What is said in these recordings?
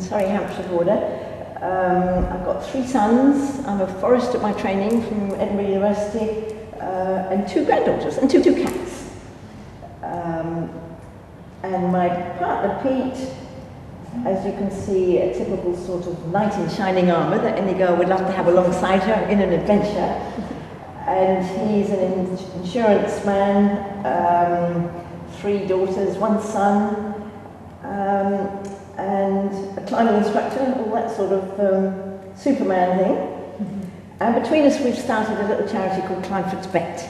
Surrey, Hampshire border. I've got 3 sons. I'm a forester by training from Edinburgh University, and 2 granddaughters and 2 cats. And my partner Pete, as you can see, a typical sort of knight in shining armour that any girl would love to have alongside her in an adventure. And he's an insurance man, 3 daughters, 1 son, and a climbing instructor, all that sort of Superman thing. And between us we've started a little charity called Climb for Tibet.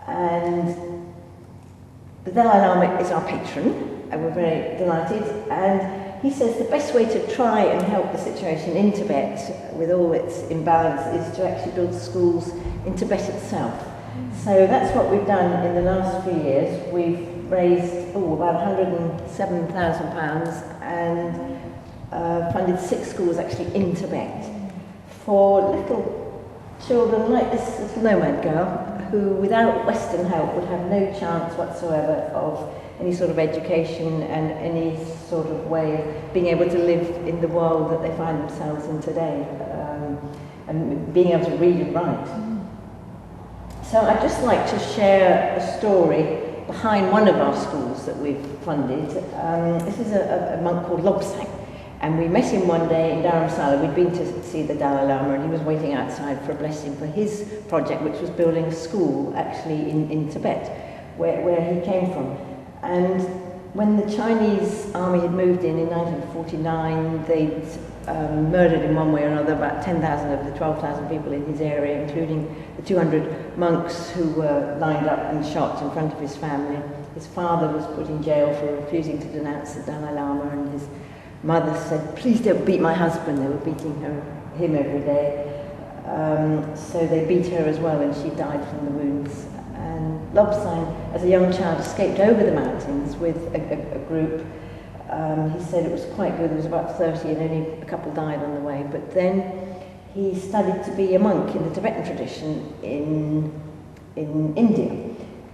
And the Dalai Lama is our patron, and we're very delighted. And he says the best way to try and help the situation in Tibet, with all its imbalance, is to actually build schools in Tibet itself. So that's what we've done in the last few years. We've raised about £107,000 and funded 6 schools actually in Tibet for little children like this little nomad girl who, without Western help, would have no chance whatsoever of any sort of education and any sort of way of being able to live in the world that they find themselves in today, and being able to read and write. So I'd just like to share a story behind one of our schools that we've funded. This is a monk called Lobsang, and we met him one day in Dharamsala. We'd been to see the Dalai Lama, and he was waiting outside for a blessing for his project, which was building a school actually in Tibet, where he came from. And when the Chinese army had moved in 1949, they'd murdered in one way or another about 10,000 of the 12,000 people in his area, including the 200 monks who were lined up and shot in front of his family. His father was put in jail for refusing to denounce the Dalai Lama, and his mother said, "Please don't beat my husband." They were beating him every day. So they beat her as well, and she died from the wounds. And Lobsang, as a young child, escaped over the mountains with a group. He said it was quite good. There was about 30, and only a couple died on the way. But then he studied to be a monk in the Tibetan tradition in India.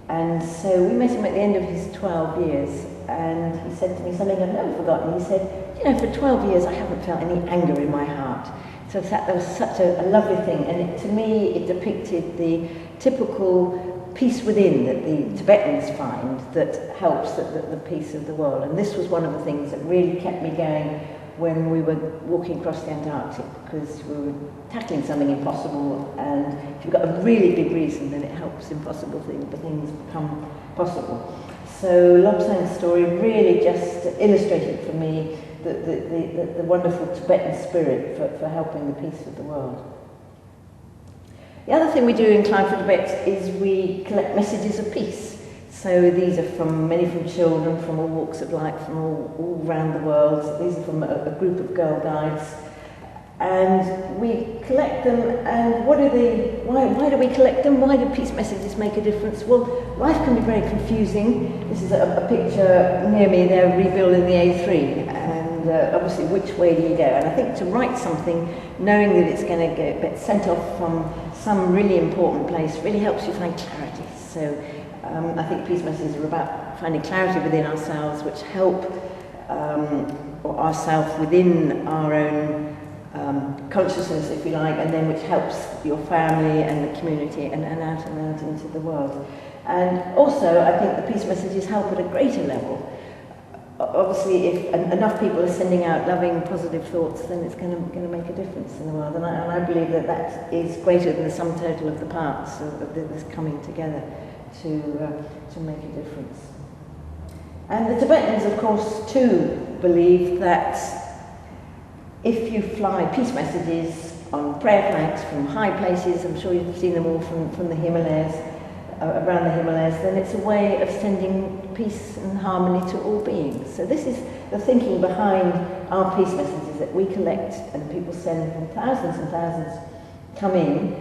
And so we met him at the end of his 12 years, and he said to me something I've never forgotten. He said, "You know, for 12 years I haven't felt any anger in my heart." So that was such a lovely thing, and to me it depicted the typical peace within that the Tibetans find that helps the peace of the world. And this was one of the things that really kept me going when we were walking across the Antarctic, because we were tackling something impossible, and if you've got a really big reason, then it helps impossible things become possible. So Lobsang's story really just illustrated for me the wonderful Tibetan spirit for helping the peace of the world. The other thing we do in Climb for Tibet is we collect messages of peace. So these are many from children, from all walks of life, from all around the world. These are from a group of Girl Guides. And we collect them, and why do we collect them? Why do peace messages make a difference? Well, life can be very confusing. This is a picture near me, they're rebuilding the A3, and obviously which way do you go? And I think to write something, knowing that it's going to get sent off from some really important place, really helps you find clarity. So I think peace messages are about finding clarity within ourselves, which help ourselves within our own consciousness, if you like, and then which helps your family and the community and out into the world. And also, I think the peace messages help at a greater level. Obviously, if enough people are sending out loving, positive thoughts, then it's going to make a difference in the world. And I believe that is greater than the sum total of the parts of this coming together to make a difference. And the Tibetans, of course, too, believe that if you fly peace messages on prayer flags from high places, I'm sure you've seen them all from the Himalayas, around the Himalayas, then it's a way of sending peace and harmony to all beings. So this is the thinking behind our peace messages that we collect and people send from thousands and thousands come in,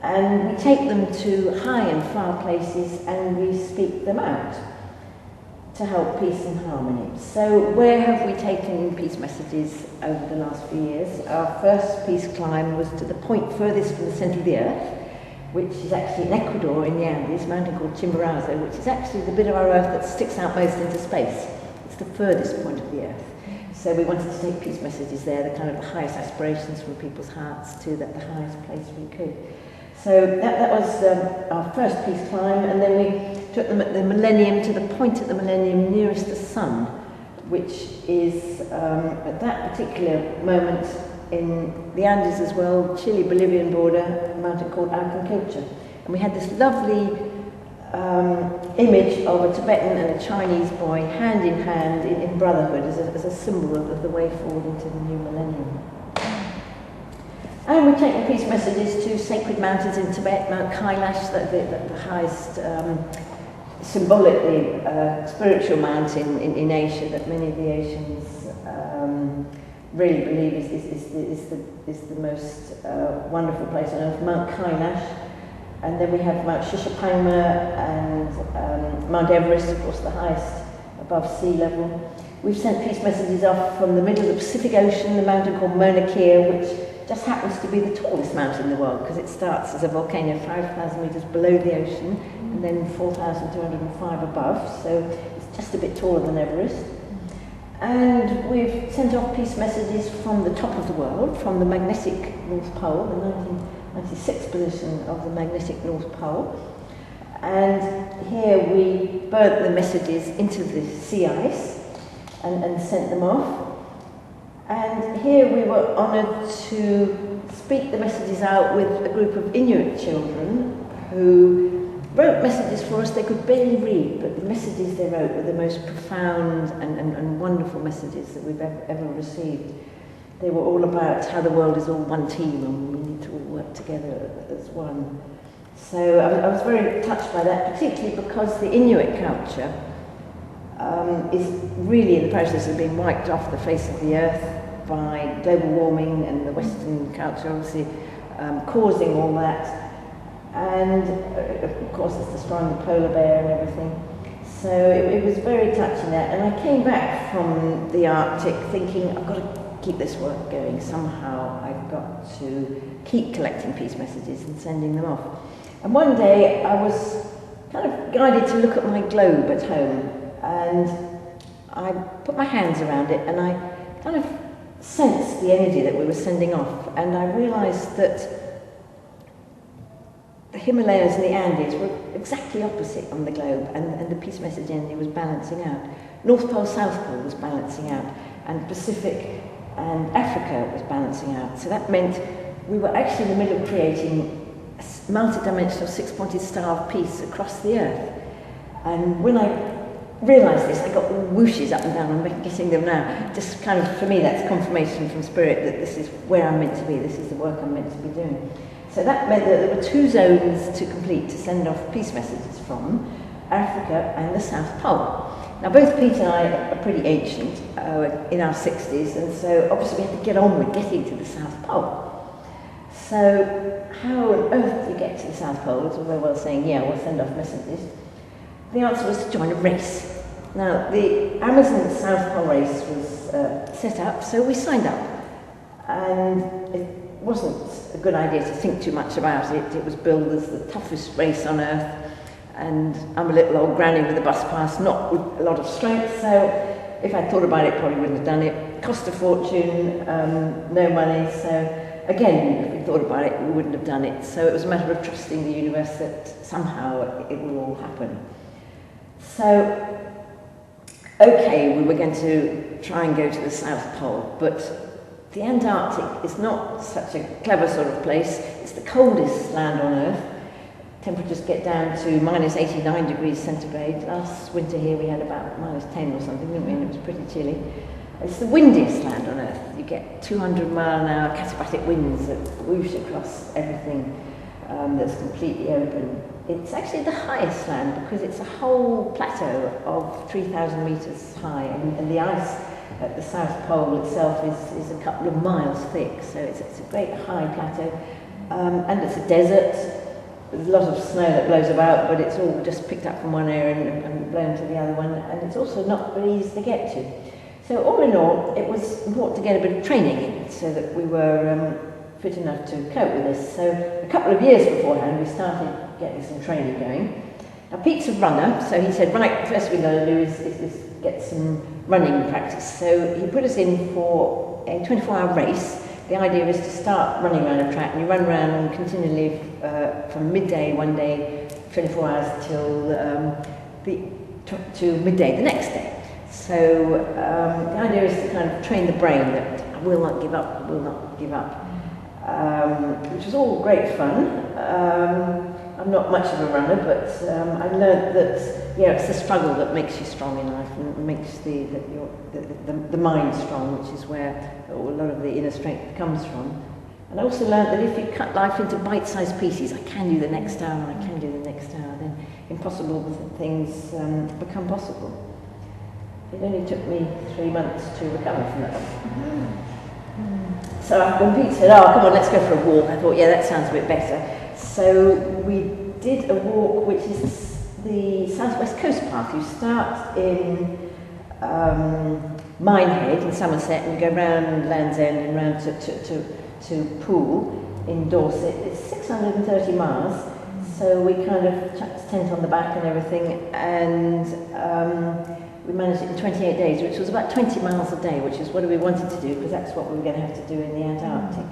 and we take them to high and far places and we speak them out to help peace and harmony. So where have we taken peace messages over the last few years? Our first peace climb was to the point furthest from the centre of the earth, which is actually in Ecuador in the Andes, a mountain called Chimborazo, which is actually the bit of our earth that sticks out most into space. It's the furthest point of the earth. So we wanted to take peace messages there, the kind of the highest aspirations from people's hearts to the highest place we could. So that was our first peace climb, and then we took them at the millennium to the point at the millennium nearest the sun, which is at that particular moment in the Andes as well, Chile-Bolivian border, a mountain called Ayacucho. And we had this lovely image of a Tibetan and a Chinese boy hand in hand in brotherhood as a symbol of the way forward into the new millennium. And we take the peace messages to sacred mountains in Tibet, Mount Kailash, the highest symbolically spiritual mountain in Asia that many of the Asians really believe is the most wonderful place on earth, Mount Kailash. And then we have Mount Shishapangma and Mount Everest, of course, the highest above sea level. We've sent peace messages off from the middle of the Pacific Ocean, a mountain called Mauna Kea, which just happens to be the tallest mountain in the world because it starts as a volcano 5,000 metres below the ocean and then 4,205 above, so it's just a bit taller than Everest. And we've sent off peace messages from the top of the world, from the magnetic North Pole, the 1996 position of the magnetic North Pole. And here we burnt the messages into the sea ice and sent them off. And here we were honoured to speak the messages out with a group of Inuit children who wrote messages for us they could barely read, but the messages they wrote were the most profound and wonderful messages that we've ever received. They were all about how the world is all one team and we need to all work together as one. So I was very touched by that, particularly because the Inuit culture is really in the process of being wiped off the face of the earth by global warming and the Western culture obviously causing all that. And of course it's destroying the polar bear and everything. So it was very touching that. And I came back from the Arctic thinking, I've got to keep this work going. Somehow I've got to keep collecting peace messages and sending them off. And one day I was kind of guided to look at my globe at home, and I put my hands around it and I kind of sensed the energy that we were sending off, and I realised that the Himalayas and the Andes were exactly opposite on the globe, and the peace message energy was balancing out. North Pole, South Pole was balancing out, and Pacific and Africa was balancing out. So that meant we were actually in the middle of creating a multi-dimensional six-pointed star of peace across the earth. And when I realised this, I got all whooshes up and down. I'm getting them now. Just kind of, for me, that's confirmation from Spirit that this is where I'm meant to be. This is the work I'm meant to be doing. So that meant that there were 2 zones to complete to send off peace messages from, Africa and the South Pole. Now both Pete and I are pretty ancient, in our 60s, and so obviously we had to get on with getting to the South Pole. So how on earth do you get to the South Pole? It's all very well saying, yeah, we'll send off messages. The answer was to join a race. Now the Amazon South Pole race was set up, so we signed up. And it wasn't a good idea to think too much about it. It was billed as the toughest race on earth. And I'm a little old granny with a bus pass, not with a lot of strength, so if I'd thought about it, probably wouldn't have done it. Cost a fortune, no money, so again, if we thought about it, we wouldn't have done it. So it was a matter of trusting the universe that somehow it will all happen. So, okay, we were going to try and go to the South Pole, but the Antarctic is not such a clever sort of place. It's the coldest land on Earth. Temperatures get down to minus 89 degrees centigrade. Last winter here we had about minus 10 or something, didn't we? And it was pretty chilly. It's the windiest land on Earth. You get 200-mile-an-hour katabatic winds that whoosh across everything that's completely open. It's actually the highest land because it's a whole plateau of 3,000 metres high, and the ice at the South Pole itself is a couple of miles thick, so it's a great high plateau. And it's a desert. There's a lot of snow that blows about, but it's all just picked up from one area and blown to the other one, and it's also not very easy to get to. So all in all, it was important to get a bit of training in so that we were fit enough to cope with this. So a couple of years beforehand, we started getting some training going. Now Pete's a runner, so he said, right, first we've got to do is get some running practice. So he put us in for a 24-hour race. The idea is to start running around a track, and you run around continually from midday one day, 24 hours till to midday the next day. So the idea is to kind of train the brain that I will not give up, I will not give up, which was all great fun. I'm not much of a runner, but I learned that it's the struggle that makes you strong in life and makes the mind strong, which is where a lot of the inner strength comes from. And I also learned that if you cut life into bite-sized pieces, I can do the next hour, I can do the next hour, then impossible things become possible. It only took me 3 months to recover from that. So when Pete said, oh, come on, let's go for a walk, I thought, yeah, that sounds a bit better. So we did a walk, which is the Southwest Coast Path. You start in Minehead in Somerset, and you go round Land's End and round to Poole in Dorset. It's 630 miles, so we kind of chucked a tent on the back and everything, and we managed it in 28 days, which was about 20 miles a day, which is what we wanted to do, because that's what we were going to have to do in the Antarctic.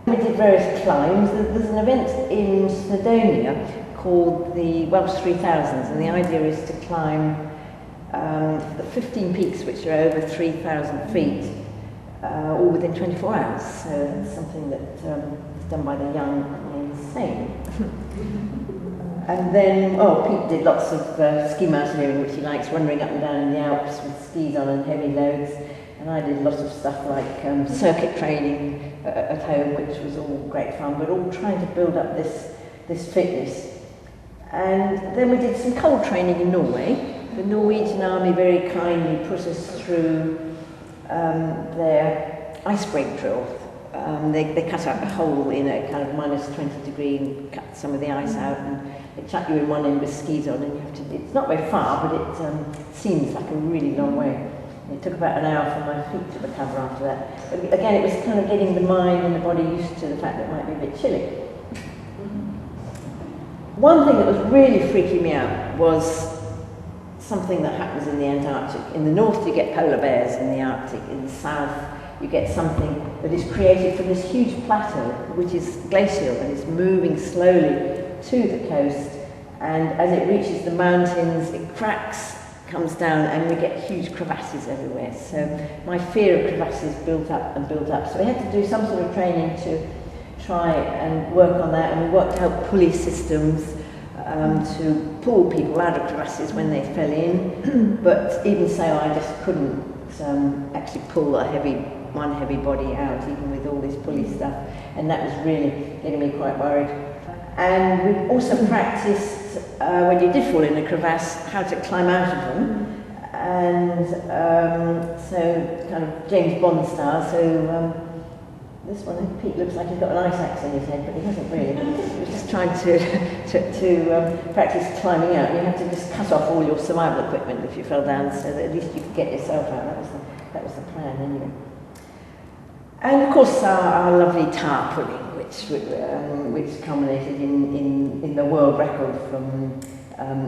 We did various climbs. There's an event in Snowdonia called the Welsh 3000s, and the idea is to climb the 15 peaks, which are over 3,000 feet, all within 24 hours. So that's something that is done by the young and the insane. And then, Pete did lots of ski mountaineering, which he likes, wandering up and down in the Alps with skis on and heavy loads. And I did lots of stuff like circuit training at home, which was all great fun, but all trying to build up this fitness. And then we did some cold training in Norway. The Norwegian army very kindly put us through their ice break drill. They cut out a hole in a kind of minus 20 degree and cut some of the ice out, and they chuck you in one end with skis on, and you have to, it's not very far, but it seems like a really long way. It took about an hour for my feet to recover after that. But again, it was kind of getting the mind and the body used to the fact that it might be a bit chilly. One thing that was really freaking me out was something that happens in the Antarctic. In the north, you get polar bears. In the Arctic, in the south, you get something that is created from this huge plateau, which is glacial and is moving slowly to the coast. And as it reaches the mountains, it cracks, comes down, and we get huge crevasses everywhere. So my fear of crevasses built up and built up. So we had to do some sort of training to try and work on that, and we worked out pulley systems to pull people out of crevasses when they fell in. But even so, I just couldn't actually pull one heavy body out, even with all this pulley stuff, and that was really getting me quite worried. And we also practiced, when you did fall in a crevasse, how to climb out of them. And so, kind of James Bond style. So this one, Pete looks like he's got an ice axe in his head, but he hasn't really. He was just trying to practice climbing out. You had to just cut off all your survival equipment if you fell down, so that at least you could get yourself out. That was the plan, anyway. And of course, our lovely tar pulling, which culminated in the world record from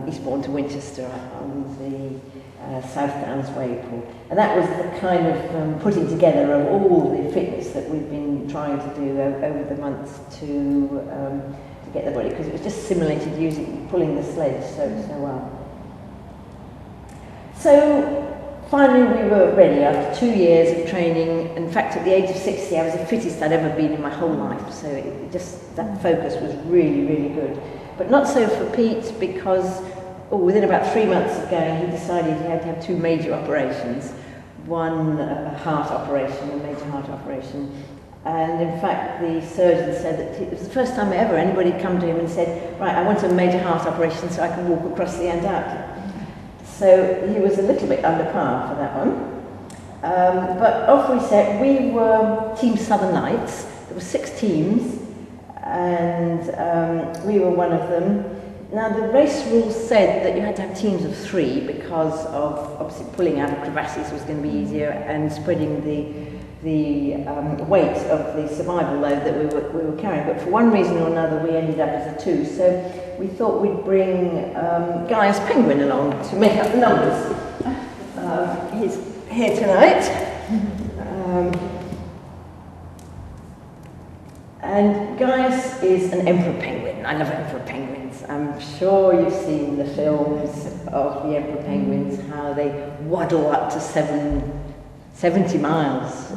Eastbourne to Winchester on the South Downs Way pool. And that was the kind of putting together of all the fitness that we've been trying to do over the months to get the body, because it was just simulated pulling the sledge so well. So finally we were ready after 2 years of training. In fact, at the age of 60, I was the fittest I'd ever been in my whole life. So that focus was really, really good. But not so for Pete, because within about 3 months of going, he decided he had to have 2 major operations. One a heart operation, a major heart operation. And in fact, the surgeon said that it was the first time ever anybody had come to him and said, right, I want a major heart operation so I can walk across the Antarctic. So he was a little bit under par for that one. But off we set. We were Team Southern Lights. There were 6 teams, and we were one of them. Now, the race rules said that you had to have teams of 3 because of, obviously, pulling out of crevasses was going to be easier, and spreading the weight of the survival load that we were carrying. But for one reason or another, we ended up as a 2. So we thought we'd bring Gaius Penguin along to make up the numbers. He's here tonight. And Gaius is an emperor penguin. I love emperor penguins. I'm sure you've seen the films of the emperor penguins, how they waddle up to 70 miles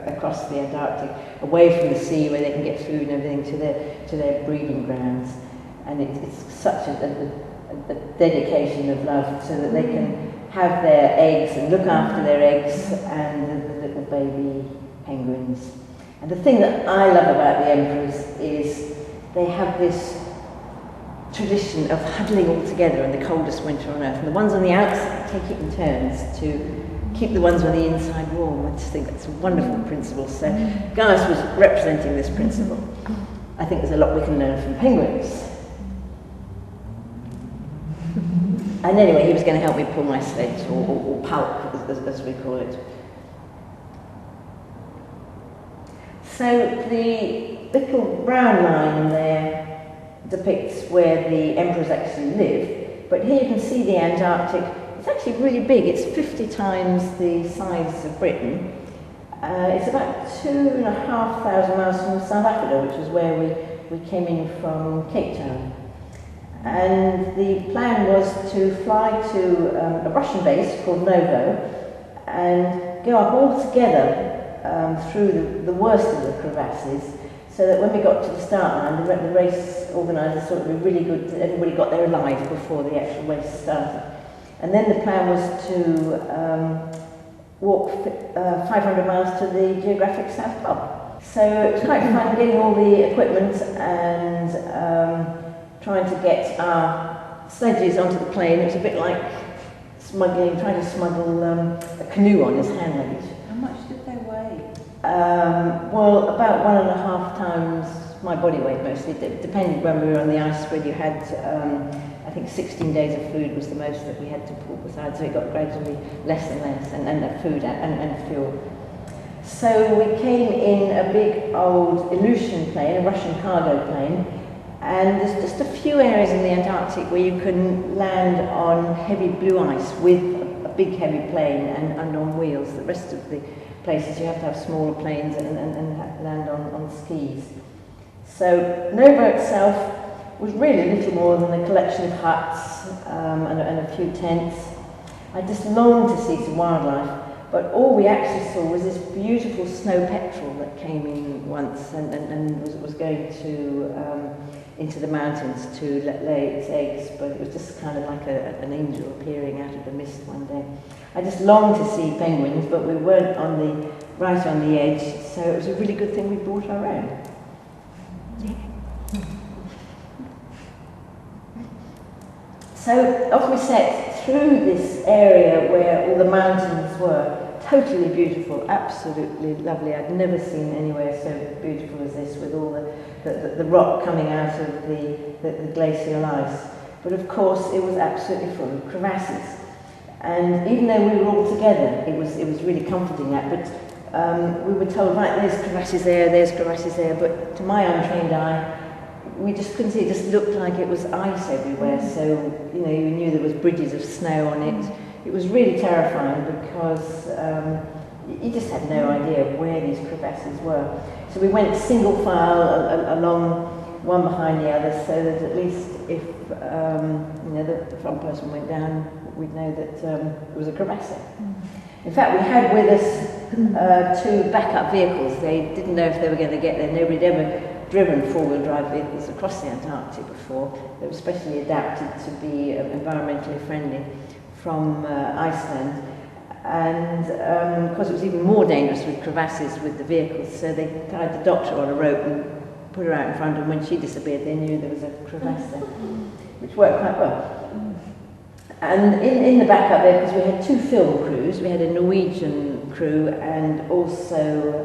across the Antarctic, away from the sea where they can get food and everything, to their breeding grounds. And it's such a dedication of love, so that they can have their eggs and look after their eggs and the little baby penguins. And the thing that I love about the emperors is they have this tradition of huddling all together in the coldest winter on Earth. And the ones on the outside take it in turns to keep the ones on the inside warm. I just think that's a wonderful principle. So Gaius was representing this principle. I think there's a lot we can learn from penguins. And anyway, he was going to help me pull my sledge, or pulp, as we call it. So the little brown line there depicts where the emperors actually live, but here you can see the Antarctic. It's actually really big. It's 50 times the size of Britain. It's about 2,500 miles from South Africa, which was where we came in from Cape Town. And the plan was to fly to a Russian base called Novo and go up all together through the worst of the crevasses, so that when we got to the start line, the race organisers thought it would be really good that everybody got there alive before the actual race started. And then the plan was to walk 500 miles to the geographic South Pole. So it was quite fun getting all the equipment and trying to get our sledges onto the plane. It was a bit like trying to smuggle a canoe on as hand luggage. How much did they weigh? Well, about 1.5 times my body weight mostly. Depending when we were on the ice spread, you had, I think 16 days of food was the most that we had to pull beside, so it got gradually less and less, and food and fuel. So we came in a big old Ilyushin plane, a Russian cargo plane, and there's just a few areas in the Antarctic where you can land on heavy blue ice with a big heavy plane and on wheels. The rest of the places you have to have smaller planes and land on skis. So Novo itself was really little more than a collection of huts and a few tents. I just longed to see some wildlife, but all we actually saw was this beautiful snow petrel that came in once and was going to into the mountains to lay its eggs, but it was just kind of like an angel appearing out of the mist one day. I just longed to see penguins, but we weren't right on the edge, so it was a really good thing we brought our own. So off we set through this area where all the mountains were. Totally beautiful, absolutely lovely. I'd never seen anywhere so beautiful as this, with all the rock coming out of the glacial ice. But of course it was absolutely full of crevasses. And even though we were all together, it was really comforting that. But we were told, right, there's crevasses there, but to my untrained eye, we just couldn't see. It just looked like it was ice everywhere. So, you know, you knew there was bridges of snow on it. It was really terrifying because you just had no idea where these crevasses were. So we went single file along, one behind the other, so that at least if you know, the front person went down, we'd know that it was a crevasse. In fact, we had with us 2 backup vehicles. They didn't know if they were going to get there. Nobody had ever driven 4-wheel drive vehicles across the Antarctic before. They were specially adapted to be environmentally friendly from Iceland. And of course it was even more dangerous with crevasses with the vehicles, so they tied the doctor on a rope and put her out in front, and when she disappeared they knew there was a crevasse there, which worked quite well. And in the backup vehicles we had 2 film crews. We had a Norwegian crew and also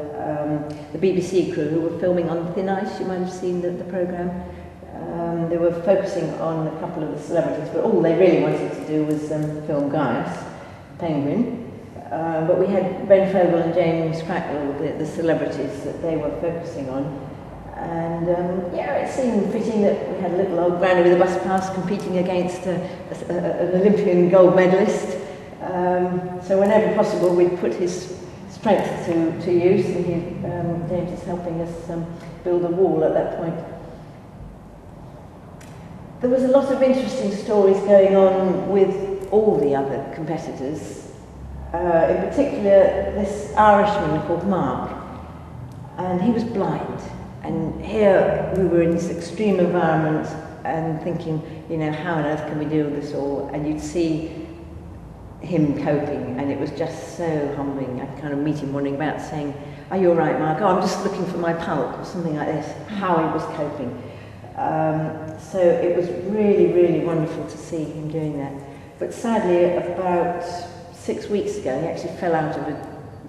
the BBC crew who were filming on thin ice. You might have seen the programme. They were focusing on a couple of the celebrities, but all they really wanted to do was film Gaius, penguin. But we had Ben Fogle and James Cracknell, the celebrities that they were focusing on. And yeah, it seemed fitting that we had a little old granny with a bus pass competing against an Olympian gold medalist. So whenever possible, we'd put his strength to use, and James is helping us build a wall at that point. There was a lot of interesting stories going on with all the other competitors. In particular, this Irishman called Mark, and he was blind. And here we were in this extreme environment and thinking, you know, how on earth can we do this all? And you'd see him coping, and it was just so humbling. I'd kind of meet him wandering about saying, "Are you all right, Mark?" "Oh, I'm just looking for my pulp," or something like this, how he was coping. So it was really, really wonderful to see him doing that. But sadly, about 6 weeks ago, he actually fell out of a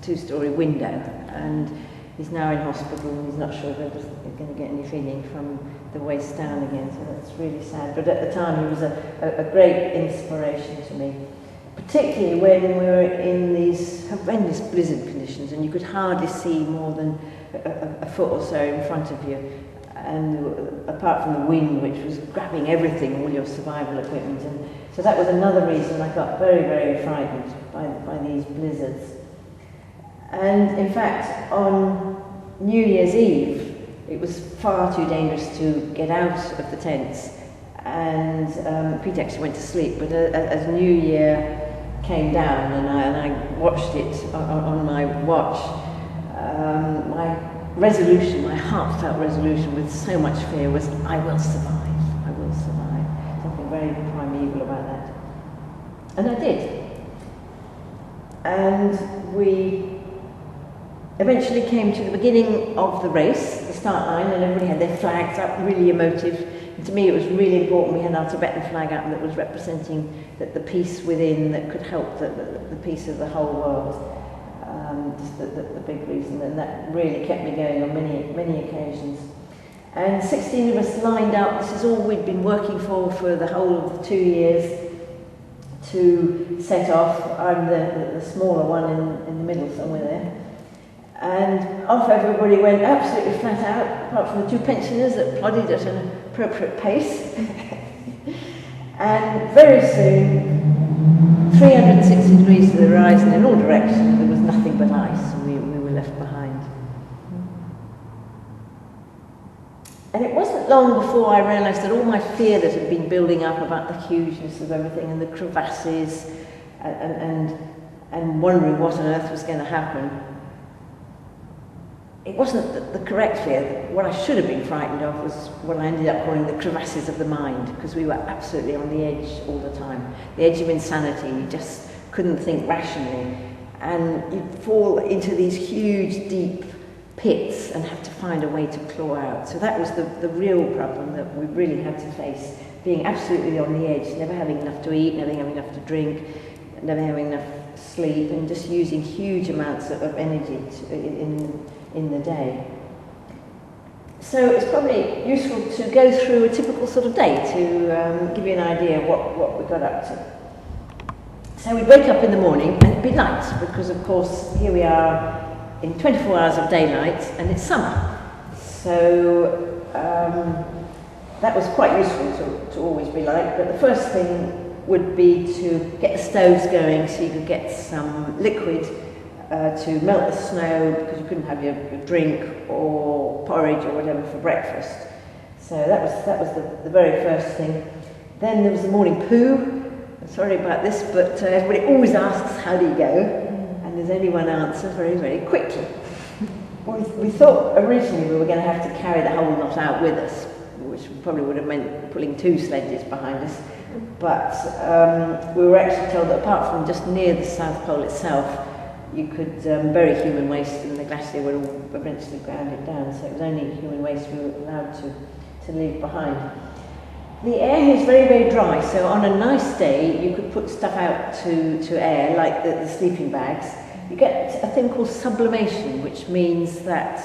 2-story window, and he's now in hospital, and he's not sure if he's going to get any feeding from the waist down again, so that's really sad. But at the time, he was a great inspiration to me, particularly when we were in these horrendous blizzard conditions, and you could hardly see more than a foot or so in front of you. And apart from the wind, which was grabbing everything, all your survival equipment. And so that was another reason I got very, very frightened by these blizzards. And in fact, on New Year's Eve, it was far too dangerous to get out of the tents. And Pete actually went to sleep, but as New Year came down and I watched it on my watch, my resolution, my heartfelt resolution with so much fear was, I will survive, I will survive. Something very primeval about that. And I did. And we eventually came to the beginning of the race, the start line, and everybody had their flags up, really emotive. And to me it was really important we had our Tibetan flag up that was representing the peace within that could help the peace of the whole world. Just the big reason, and that really kept me going on many occasions. And 16 of us lined up. This is all we'd been working for the whole of the 2 years to set off. I'm the smaller one in the middle somewhere there. And off everybody went absolutely flat out, apart from the 2 pensioners that plodded at an appropriate pace. And very soon, 360 degrees to the horizon in all directions, there was nothing but ice, and we were left behind. And it wasn't long before I realised that all my fear that had been building up about the hugeness of everything and the crevasses and wondering what on earth was going to happen, it wasn't the correct fear. What I should have been frightened of was what I ended up calling the crevasses of the mind, because we were absolutely on the edge all the time. The edge of insanity. You just couldn't think rationally. And you'd fall into these huge, deep pits and have to find a way to claw out. So that was the real problem that we really had to face, being absolutely on the edge, never having enough to eat, never having enough to drink, never having enough sleep, and just using huge amounts of energy in the day. So it's probably useful to go through a typical sort of day to give you an idea of what we got up to. So we'd wake up in the morning and it'd be light, because of course here we are in 24 hours of daylight and it's summer. So that was quite useful to always be light, but the first thing would be to get the stoves going so you could get some liquid to melt the snow, because you couldn't have your drink or porridge or whatever for breakfast. So that was the very first thing. Then there was the morning poo. I'm sorry about this, but everybody always asks, how do you go? And there's only one answer, very, very quickly. We thought originally we were going to have to carry the whole lot out with us, which probably would have meant pulling 2 sledges behind us. But we were actually told that apart from just near the South Pole itself, you could bury human waste and the glacier would all eventually ground it down. So it was only human waste we were allowed to leave behind. The air here is very, very dry, so on a nice day you could put stuff out to air, like the sleeping bags. You get a thing called sublimation, which means that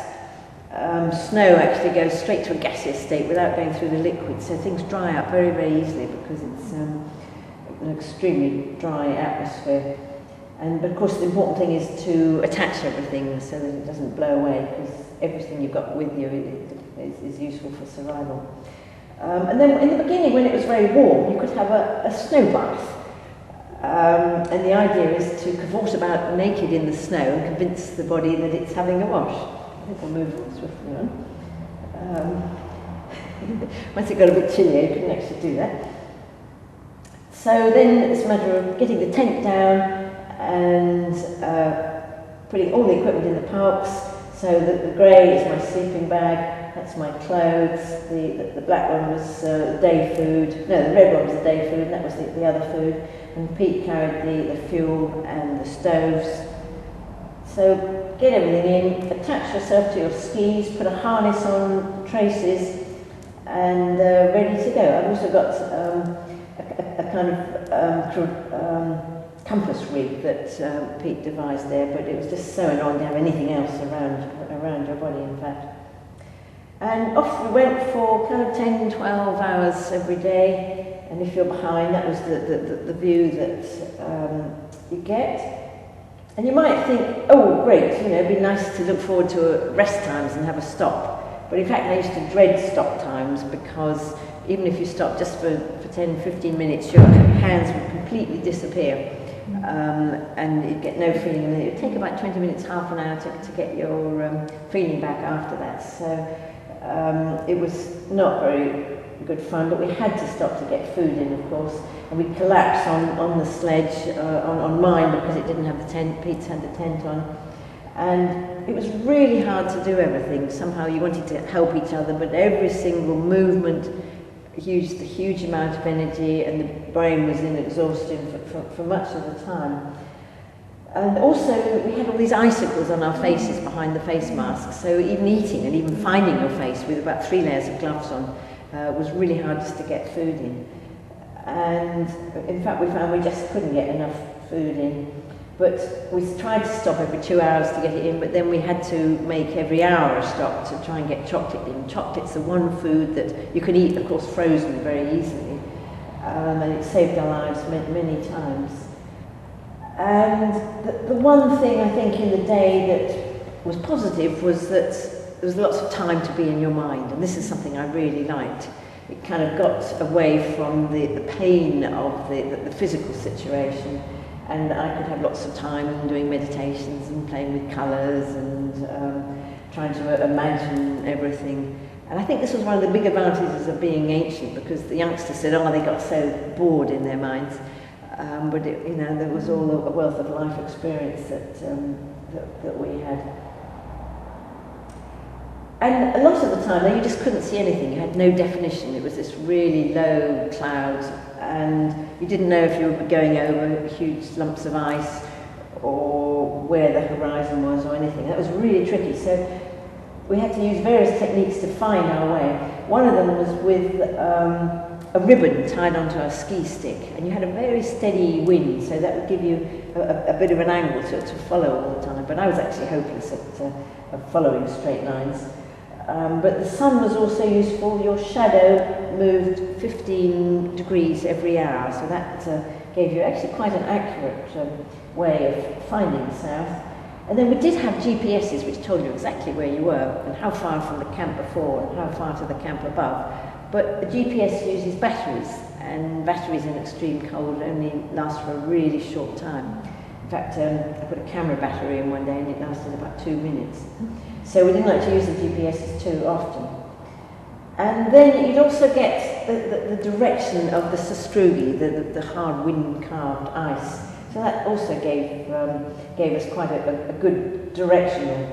snow actually goes straight to a gaseous state without going through the liquid, so things dry up very, very easily because it's an extremely dry atmosphere. And of course the important thing is to attach everything so that it doesn't blow away, because everything you've got with you is useful for survival. And then in the beginning, when it was very warm, you could have a snow bath. And the idea is to cavort about naked in the snow and convince the body that it's having a wash. I think I'll move on swiftly on. Once it got a bit chilly, I couldn't actually do that. So then it's a matter of getting the tent down and putting all the equipment in the palks. So the grey is my sleeping bag, that's my clothes, the black one was day food, no, the red one was the day food, and that was the other food. And Pete carried the fuel and the stoves. So get everything in, attach yourself to your skis, put a harness on, traces, and ready to go. I've also got a kind of compass rig that Pete devised there, but it was just so annoying to have anything else around your body, in fact. And off we went for kind of 10, 12 hours every day. And if you're behind, that was the view that you get. And you might think, oh, great, you know, it'd be nice to look forward to rest times and have a stop. But in fact, I used to dread stop times because even if you stop just for 10, 15 minutes, your hands would completely disappear. And you'd get no feeling. And it would take about 20 minutes, half an hour to get your feeling back after that. So it was not very good fun, but we had to stop to get food in, of course, and we'd collapse on the sledge, on mine because it didn't have the tent. Pete's had the tent on, and it was really hard to do everything. Somehow you wanted to help each other, but every single movement used a huge amount of energy, and the brain was in exhaustion for much of the time. And also, we had all these icicles on our faces behind the face masks, so even eating and even finding your face with about 3 layers of gloves on was really hard just to get food in. And in fact, we found we just couldn't get enough food in. But we tried to stop every 2 hours to get it in, but then we had to make every hour a stop to try and get chocolate in. Chocolate's the one food that you can eat, of course, frozen very easily. And it saved our lives many times. And the one thing I think in the day that was positive was that there was lots of time to be in your mind, and this is something I really liked. It kind of got away from the pain of the physical situation, and I could have lots of time doing meditations and playing with colours and trying to imagine everything. And I think this was one of the big advantages of being ancient, because the youngsters said, oh, they got so bored in their minds. But you know, there was all a wealth of life experience that we had. And a lot of the time, though, you just couldn't see anything. You had no definition. It was this really low cloud, and you didn't know if you were going over huge lumps of ice or where the horizon was or anything. That was really tricky. So we had to use various techniques to find our way. One of them was with a ribbon tied onto a ski stick, and you had a very steady wind, so that would give you a bit of an angle to follow all the time. But I was actually hopeless at following straight lines. But the sun was also useful. Your shadow moved 15 degrees every hour, so that gave you actually quite an accurate way of finding south. And then we did have GPSs which told you exactly where you were and how far from the camp before and how far to the camp above. But the GPS uses batteries, and batteries in extreme cold only last for a really short time. In fact, I put a camera battery in one day and it lasted about 2 minutes. So we didn't like to use the GPSs too often. And then you'd also get the direction of the sastrugi, the hard wind-carved ice. So that also gave us quite a good directional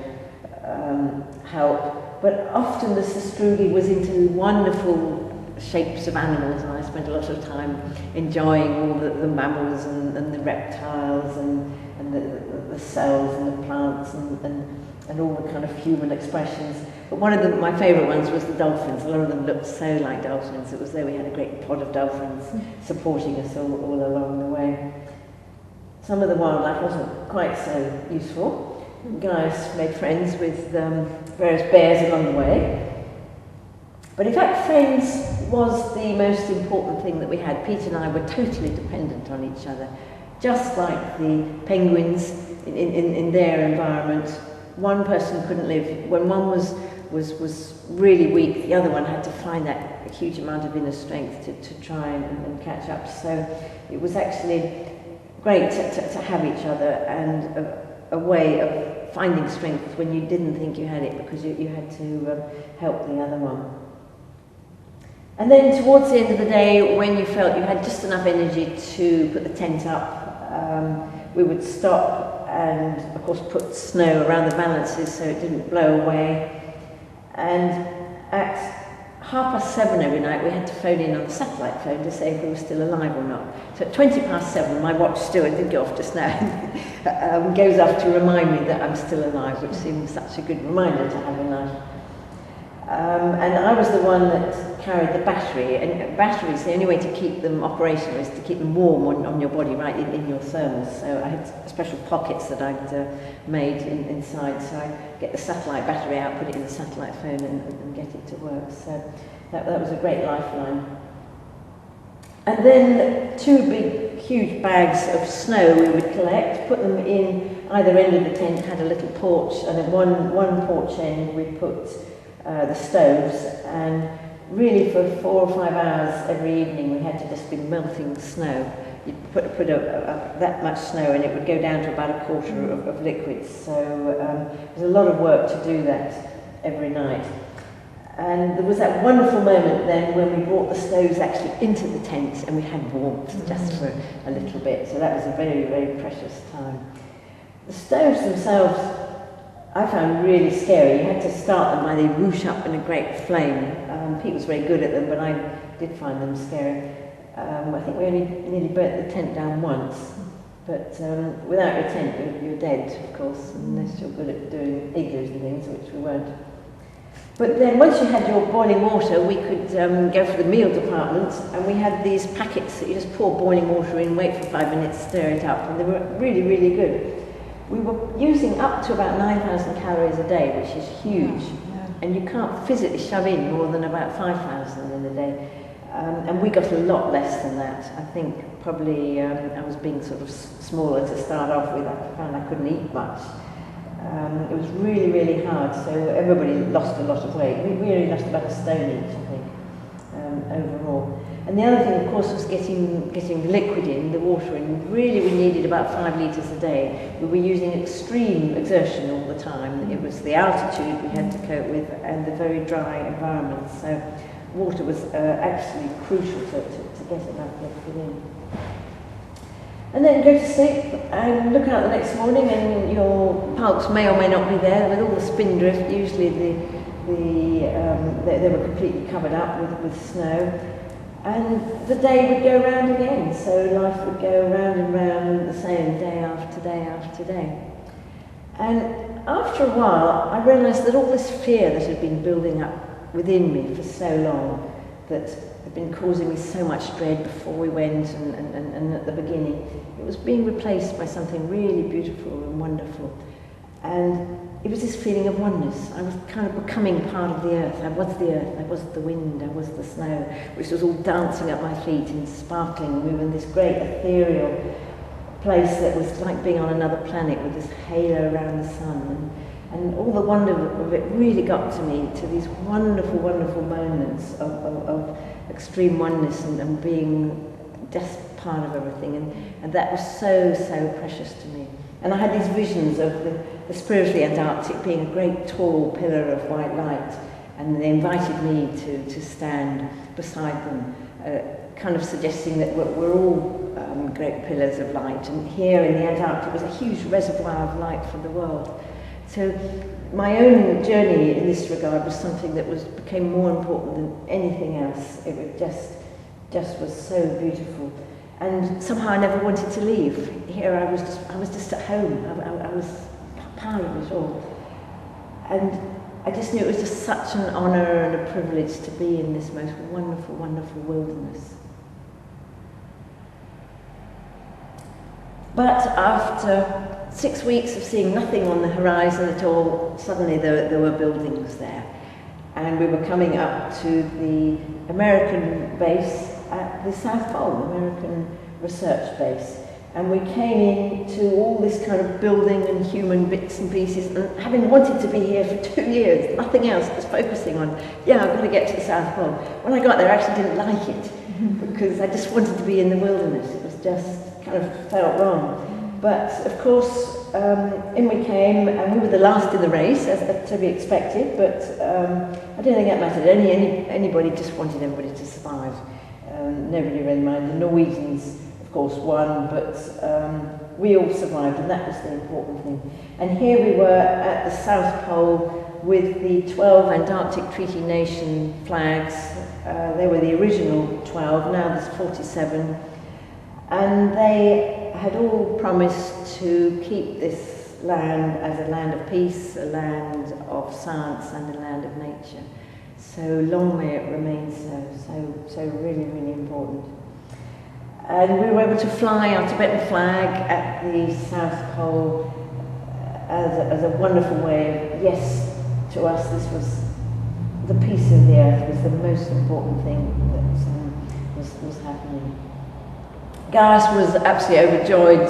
help. But often the sastrugi was into wonderful shapes of animals, and I spent a lot of time enjoying all the mammals and the reptiles and the cells and the plants and all the kind of human expressions. But one of my favourite ones was the dolphins. A lot of them looked so like dolphins. It was though we had a great pod of dolphins supporting us all along the way. Some of the wildlife wasn't quite so useful. Guys made friends with various bears along the way. But in fact, friends was the most important thing that we had. Pete and I were totally dependent on each other. Just like the penguins in their environment, one person couldn't live. When one was really weak, the other one had to find that huge amount of inner strength to try and catch up. So it was actually great to have each other, and a way of finding strength when you didn't think you had it, because you had to help the other one. And then towards the end of the day, when you felt you had just enough energy to put the tent up, we would stop and, of course, put snow around the balances so it didn't blow away. And at 7:30 every night, we had to phone in on the satellite phone to say if we were still alive or not. So at 7:20, my watch still, it did go off just now, goes off to remind me that I'm still alive, which seems such a good reminder to have in life. And I was the one that carried the battery, and batteries, the only way to keep them operational is to keep them warm on your body, right in your thermals. So I had special pockets that I'd made inside, so I get the satellite battery out, put it in the satellite phone and get it to work. So that was a great lifeline. And then 2 big, huge bags of snow we would collect, put them in either end of the tent, had a little porch, and at one porch end we put the stoves, and really for 4 or 5 hours every evening we had to just be melting snow. You'd put that much snow and it would go down to about a quarter of liquids, so it was a lot of work to do that every night. And there was that wonderful moment then when we brought the stoves actually into the tent and we had warmth just for a little bit, so that was a very, very precious time. The stoves themselves I found really scary. You had to start them by they whoosh up in a great flame. Pete was very good at them, but I did find them scary. I think we only nearly burnt the tent down once, but without your tent you're dead, of course, unless you're good at doing igloos and things, which we weren't. But then once you had your boiling water, we could go for the meal department, and we had these packets that you just pour boiling water in, wait for 5 minutes, stir it up, and they were really, really good. We were using up to about 9,000 calories a day, which is huge, and you can't physically shove in more than about 5,000 in a day. And we got a lot less than that. I think probably I was being sort of smaller to start off with. I found I couldn't eat much. It was really, really hard, so everybody lost a lot of weight. We only lost about a stone each, I think, overall. And the other thing, of course, was getting the liquid in, the water in. Really, we needed about 5 litres a day. We were using extreme exertion all the time. It was the altitude we had to cope with and the very dry environment. So water was actually crucial to get enough liquid in. And then go to sleep and look out the next morning, and your pulps may or may not be there. With all the spindrift, usually they were completely covered up with snow. And the day would go round again, so life would go round and round the same day after day after day. And after a while, I realised that all this fear that had been building up within me for so long, that had been causing me so much dread before we went and at the beginning, it was being replaced by something really beautiful and wonderful. And it was this feeling of oneness. I was kind of becoming part of the earth. I was the earth, I was the wind, I was the snow, which was all dancing at my feet and sparkling. We were in this great ethereal place that was like being on another planet with this halo around the sun. And all the wonder of it really got to me, to these wonderful, wonderful moments of extreme oneness and being just part of everything. And that was so, so precious to me. And I had these visions of the spirit of the Antarctic being a great tall pillar of white light, and they invited me to stand beside them, kind of suggesting that we're all great pillars of light, and here in the Antarctic was a huge reservoir of light for the world. So my own journey in this regard was something that became more important than anything else. It was just was so beautiful. And somehow I never wanted to leave. Here I was just at home. I was part of it all. And I just knew it was just such an honour and a privilege to be in this most wonderful, wonderful wilderness. But after 6 weeks of seeing nothing on the horizon at all, suddenly there were buildings there. And we were coming up to the American base at the South Pole, American research base. And we came into all this kind of building and human bits and pieces, and having wanted to be here for 2 years, nothing else, just focusing on, yeah, I've got to get to the South Pole. When I got there, I actually didn't like it, because I just wanted to be in the wilderness. It was just kind of felt wrong. But of course, in we came, and we were the last in the race, as to be expected, but I don't think that mattered. Anybody just wanted everybody to survive. Nobody really minded. The Norwegians, of course, won, but we all survived, and that was the important thing. And here we were at the South Pole with the 12 Antarctic Treaty Nation flags. They were the original 12, now there's 47. And they had all promised to keep this land as a land of peace, a land of science, and a land of nature. So long may it remain so really, really important. And we were able to fly our Tibetan flag at the South Pole as a wonderful way of, yes, to us this was the peace of the earth was the most important thing that was happening. Gareth was absolutely overjoyed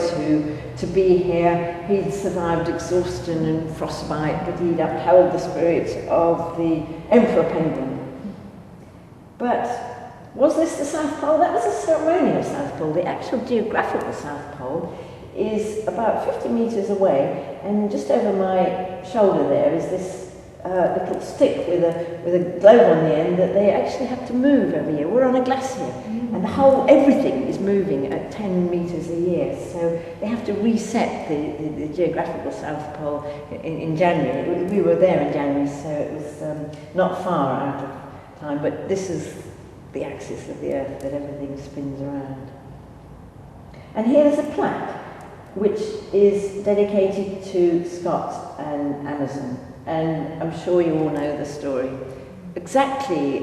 to be here. He'd survived exhaustion and frostbite, but he'd upheld the spirit of the Emperor Penguin. But was this the South Pole? That was a ceremonial South Pole. The actual geographical South Pole is about 50 metres away, and just over my shoulder there is this little stick with a globe on the end that they actually have to move every year. We're on a glacier, and everything is moving at 10 metres a year, so they have to reset the geographical South Pole in January. We were there in January, so it was not far out of time, but this is the axis of the Earth that everything spins around. And here's a plaque which is dedicated to Scott and Amazon. And I'm sure you all know the story. Exactly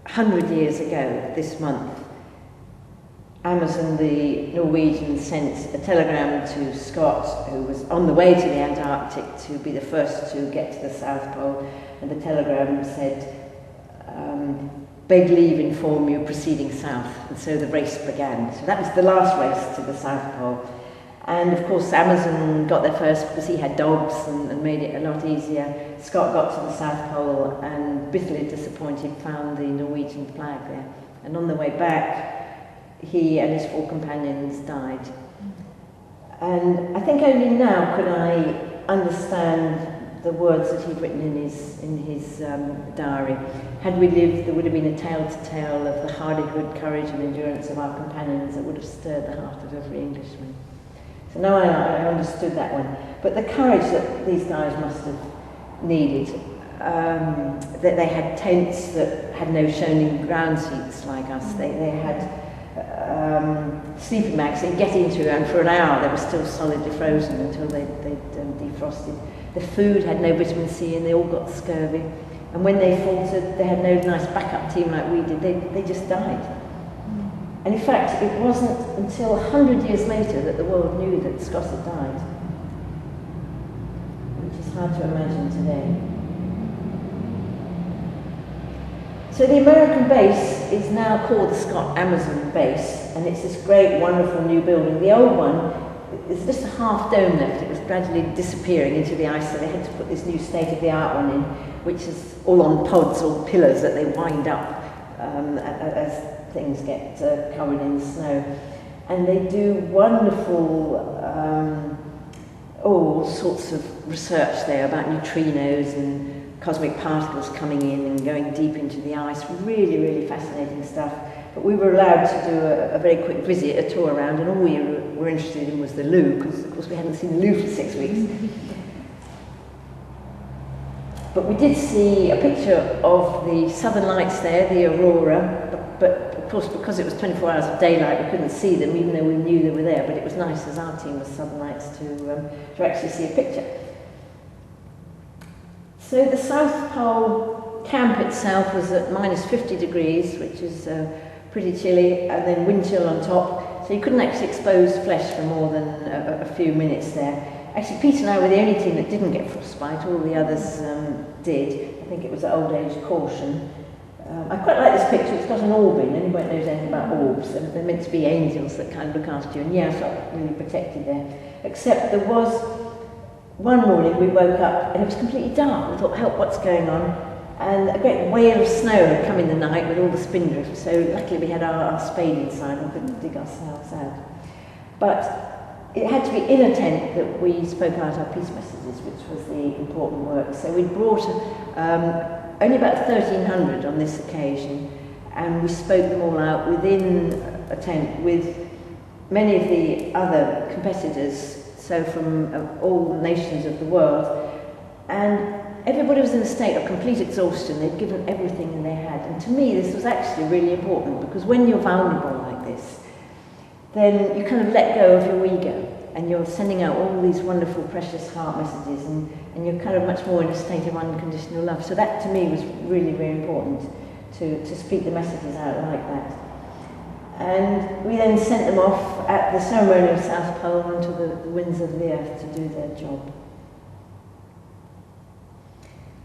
100 years ago this month, Amazon, the Norwegian, sent a telegram to Scott, who was on the way to the Antarctic to be the first to get to the South Pole, and the telegram said, beg leave inform you proceeding south. And so the race began. So that was the last race to the South Pole. And of course Amazon got there first because he had dogs and made it a lot easier. Scott got to the South Pole and, bitterly disappointed, found the Norwegian flag there. And on the way back, he and his 4 companions died. And I think only now could I understand the words that he'd written in his diary. Had we lived, there would have been a tale to tell of the hardihood, courage and endurance of our companions that would have stirred the heart of every Englishman. So now I understood that one. But the courage that these guys must have needed, that they had tents that had no shown ground seats like us. They had sleeping bags they'd get into, and for an hour they were still solidly frozen until they'd defrosted. The food had no vitamin C and they all got scurvy. And when they faltered, they had no nice backup team like we did. They just died. And in fact, it wasn't until 100 years later that the world knew that Scott had died, which is hard to imagine today. So the American base is now called the Scott Amazon Base, and it's this great, wonderful new building. The old one is just a half dome left. It was gradually disappearing into the ice, so they had to put this new state-of-the-art one in, which is all on pods or pillars that they wind up as things get covered in snow. And they do wonderful, all sorts of research there about neutrinos and cosmic particles coming in and going deep into the ice. Really, really fascinating stuff. But we were allowed to do a very quick visit, a tour around, and all we were interested in was the loo, because of course we hadn't seen the loo for 6 weeks. But we did see a picture of the southern lights there, the aurora, but of course because it was 24 hours of daylight we couldn't see them, even though we knew they were there. But it was nice as our team was southern lights to actually see a picture. So the South Pole camp itself was at minus 50 degrees, which is pretty chilly, and then wind chill on top, so you couldn't actually expose flesh for more than a few minutes there. Actually, Pete and I were the only team that didn't get frostbite. All the others did. I think it was old age caution. I quite like this picture. It's got an orb in. Anybody knows anything about orbs? They're meant to be angels that kind of look after you, and yeah, I felt really protected there. Except there was one morning we woke up and it was completely dark. We thought, help, what's going on? And a great whale of snow had come in the night with all the spindrift, so luckily we had our spade inside and couldn't dig ourselves out. But it had to be in a tent that we spoke out our peace messages, which was the important work. So we brought only about 1,300 on this occasion, and we spoke them all out within a tent with many of the other competitors, so from all nations of the world. And everybody was in a state of complete exhaustion. They'd given everything they had. And to me, this was actually really important, because when you're vulnerable like this, then you kind of let go of your ego, and you're sending out all these wonderful, precious heart messages, and you're kind of much more in a state of unconditional love. So that, to me, was really, very important, to speak the messages out like that. And we then sent them off at the ceremony of South Pole onto the winds of the earth to do their job.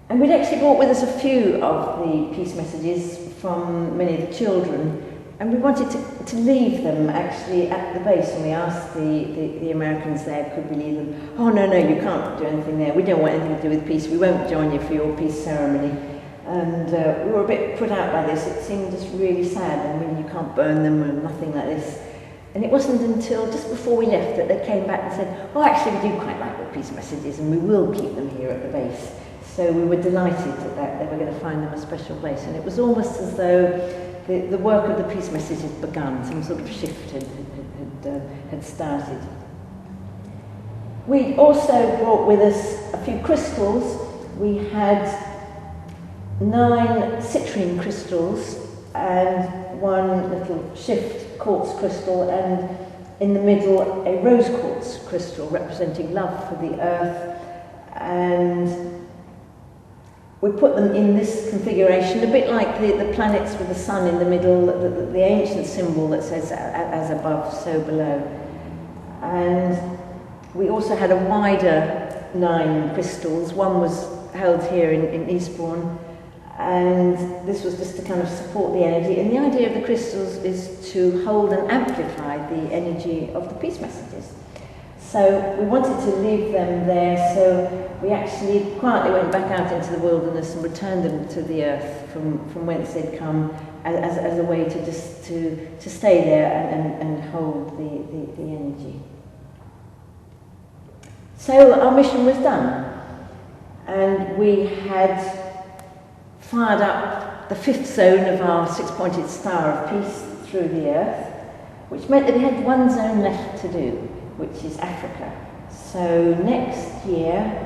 And we'd actually brought with us a few of the peace messages from many of the children, and we wanted to leave them actually at the base, and we asked the Americans there, could we leave them? Oh, no, you can't do anything there. We don't want anything to do with peace. We won't join you for your peace ceremony. And we were a bit put out by this. It seemed just really sad. I mean, you can't burn them and nothing like this. And it wasn't until just before we left that they came back and said, oh, actually, we do quite like the peace messages, and we will keep them here at the base. So we were delighted that they were going to find them a special place. And it was almost as though the work of the peace message had begun, some sort of shift had started. We also brought with us a few crystals. We had 9 citrine crystals and 1 little shift quartz crystal, and in the middle a rose quartz crystal representing love for the earth. And we put them in this configuration, a bit like the planets with the sun in the middle, the ancient symbol that says as above, so below. And we also had a wider 9 crystals. One was held here in Eastbourne, and this was just to kind of support the energy. And the idea of the crystals is to hold and amplify the energy of the peace messages. So we wanted to leave them there, so we actually quietly went back out into the wilderness and returned them to the earth from whence they'd come, as a way to just to stay there and hold the energy. So our mission was done, and we had fired up the 5th zone of our 6-pointed star of peace through the earth, which meant that we had 1 zone left to do, which is Africa. So next year,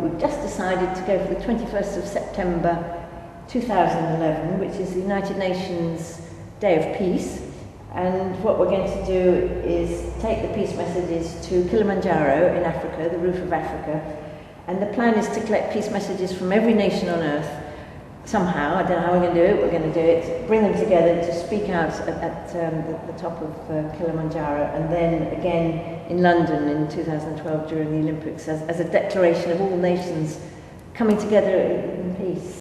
we've just decided to go for the 21st of September 2011, which is the United Nations Day of Peace. And what we're going to do is take the peace messages to Kilimanjaro in Africa, the roof of Africa. And the plan is to collect peace messages from every nation on earth somehow. I don't know how we're going to do it. We're going to do it, bring them together to speak out at the top of Kilimanjaro, and then again in London in 2012 during the Olympics as a declaration of all nations coming together in peace.